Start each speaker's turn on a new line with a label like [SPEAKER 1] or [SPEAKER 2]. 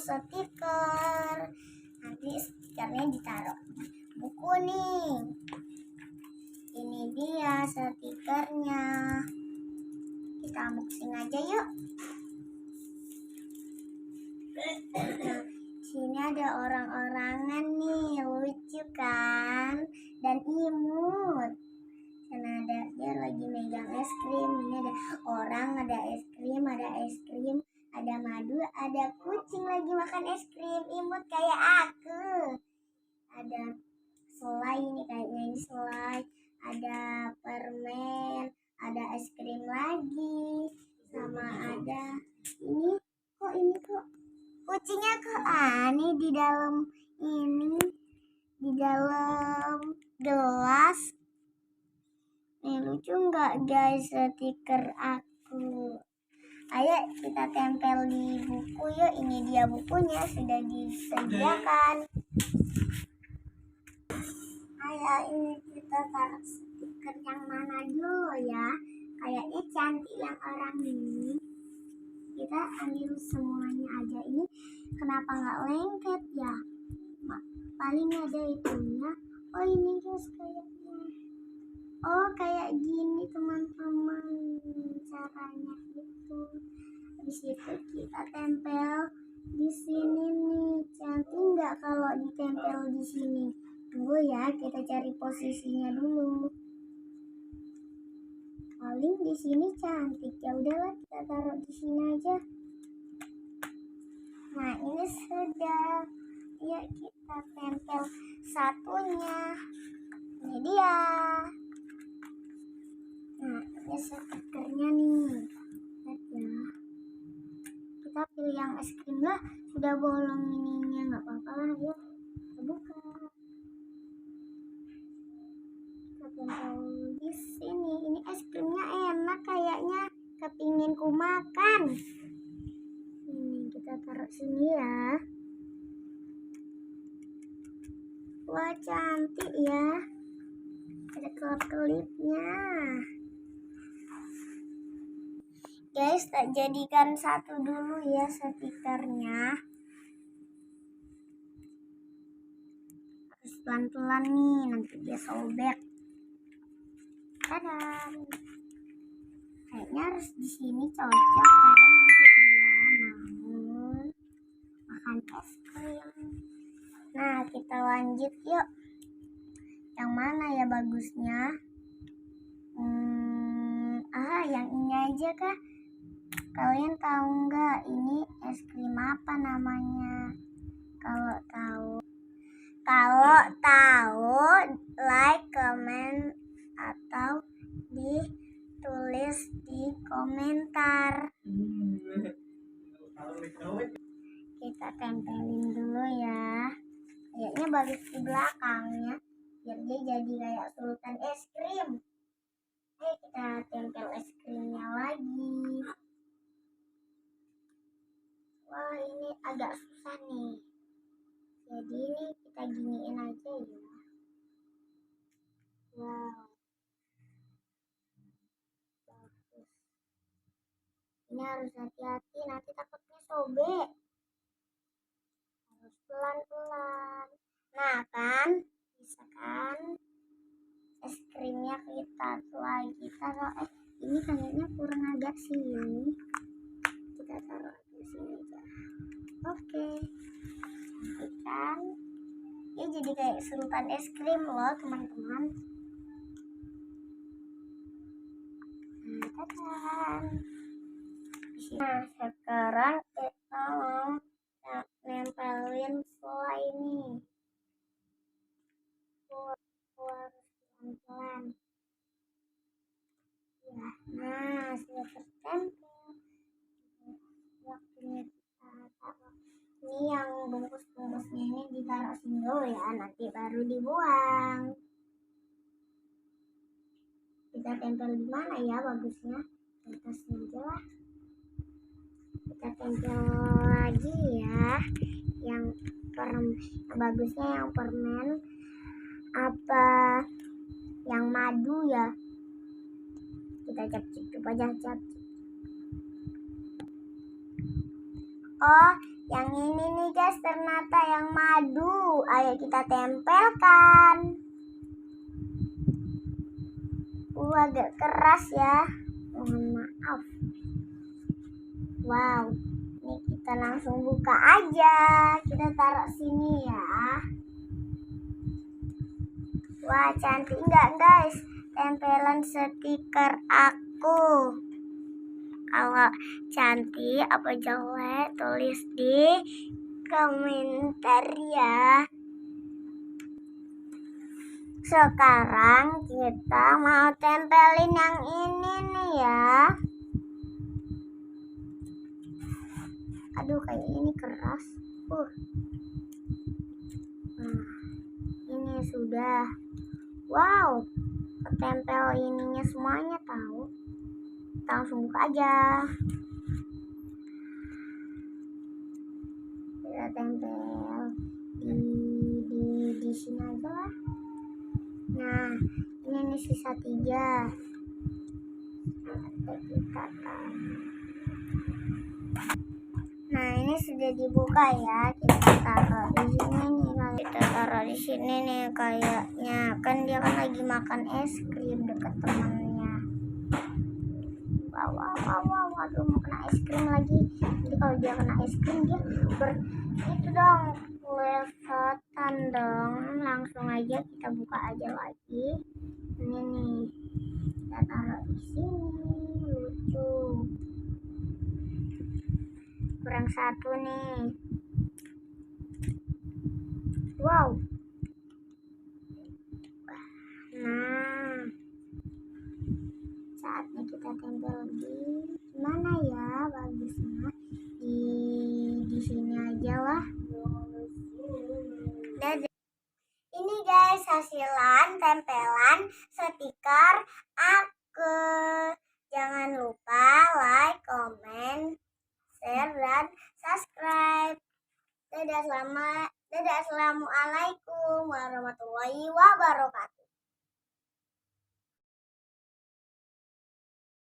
[SPEAKER 1] stiker. Nanti stikernya ditaruh buku nih. Ini dia stikernya. Kita unboxing aja yuk. Nah, sini ada orang-orangan nih, lucu kan? Dan imut. Sana ada dia lagi megang es krim. Ini ada orang, ada es krim, ada madu, ada kucing lagi makan es krim, imut kayak aku. Ada selai, ini kayaknya ini selai, ada permen, ada es krim lagi, sama ada ini kok kucingnya kok aneh di dalam gelas. Nih lucu nggak guys stiker aku? Ayo kita tempel di buku yuk. Ini dia bukunya sudah disediakan. Ayo ini kita taruh stiker yang mana dulu ya? Kayaknya cantik yang orang ini. Kita ambil semuanya aja. Ini kenapa nggak lengket ya? Paling ada itunya. Oh ini guys kayaknya. Oh kayak gini teman-teman caranya itu. Habis itu kita tempel di sini nih. Cantik nggak kalau ditempel di sini? Tunggu ya, kita cari posisinya dulu. Paling di sini cantik. Ya udahlah kita taruh di sini aja. Nah ini sudah. Ya kita tempel satunya. Ini dia. Nah ini stikernya nih. Lihat ya. Kita pilih yang es krim lah. Sudah bolong ininya, nggak apa-apa lah. Yuk kita buka. Kita tempel di sini. Ini es krimnya enak kayaknya. Kepingin ku makan. Ini kita taruh sini ya. Wah cantik ya. Ada kelip-kelipnya. Guys, tak jadikan satu dulu ya stikernya. Harus pelan-pelan nih, nanti dia sobek. Tada. Kayaknya harus di sini cocok karena nanti dia mau makan es krim. Nah, kita lanjut yuk. Yang mana ya bagusnya? Yang ini aja kah? Kalian tahu nggak ini es krim apa namanya? Kalau tahu, like, comment, atau ditulis di komentar. Kita tempelin dulu ya. Kayaknya bagus di belakangnya, biar dia jadi kayak sultan es krim. Ayo kita tempel es krimnya lagi. Wah ini agak susah nih. Jadi ini kita giniin aja ya. Wow. Bagus. Ini harus hati-hati, nanti takutnya sobek. Harus pelan-pelan. Nah kan, bisa kan? Es krimnya kita lagi taruh. Ini kayaknya kurang agak sini. Kita taruh di sini aja. Oke. Cantik kan? Ini jadi kayak sultan es krim loh teman-teman. Nah sekarang kita mau nempelin selai ini. Harus pelan-pelan. Ya, nah sudah tertempel. Waktunya kita taruh. Ini yang bungkus-bungkusnya ini ditaruh sini dulu ya, nanti baru dibuang. Kita tempel di mana ya bagusnya? Atasnya aja lah. Kita tempel lagi ya. Yang bagusnya yang permen apa yang madu ya. Kita cap-cap aja cap. Oh Yang ini nih guys, ternyata yang madu. Ayo kita tempelkan. Agak keras ya. Mohon maaf. Wow, ini kita langsung buka aja. Kita taruh sini ya. Wah, cantik nggak guys? Tempelan stiker aku. Kalau cantik apa jelek, tulis di komentar ya. Sekarang kita mau tempelin yang ini nih ya. Aduh, kayak ini keras. Nah, ini sudah. Wow, ketempel ininya semuanya tahu. Kita langsung buka aja. Kita tempel di sini aja lah. Nah, ini nih sisa 3. Kita taruh. Nah, ini sudah dibuka ya. Kita taruh di sini nih. Kita taruh di sini nih kayaknya. Kan dia kan lagi makan es krim dekat temannya. Wow, aduh, mau kena es krim lagi. Jadi kalau dia kena es krim dia itu dong, kelihatan dong. Langsung aja kita buka aja lagi. Ini nih, kita taruh di sini. Lucu. Kurang 1 nih. Wow. Nah, saatnya kita tempel di mana ya bagusnya? Di sini aja lah. Dadah. Ini guys hasilan tempelan stiker aku. Jangan lupa like, comment, share, dan subscribe. Dadah, assalamualaikum warahmatullahi wabarakatuh.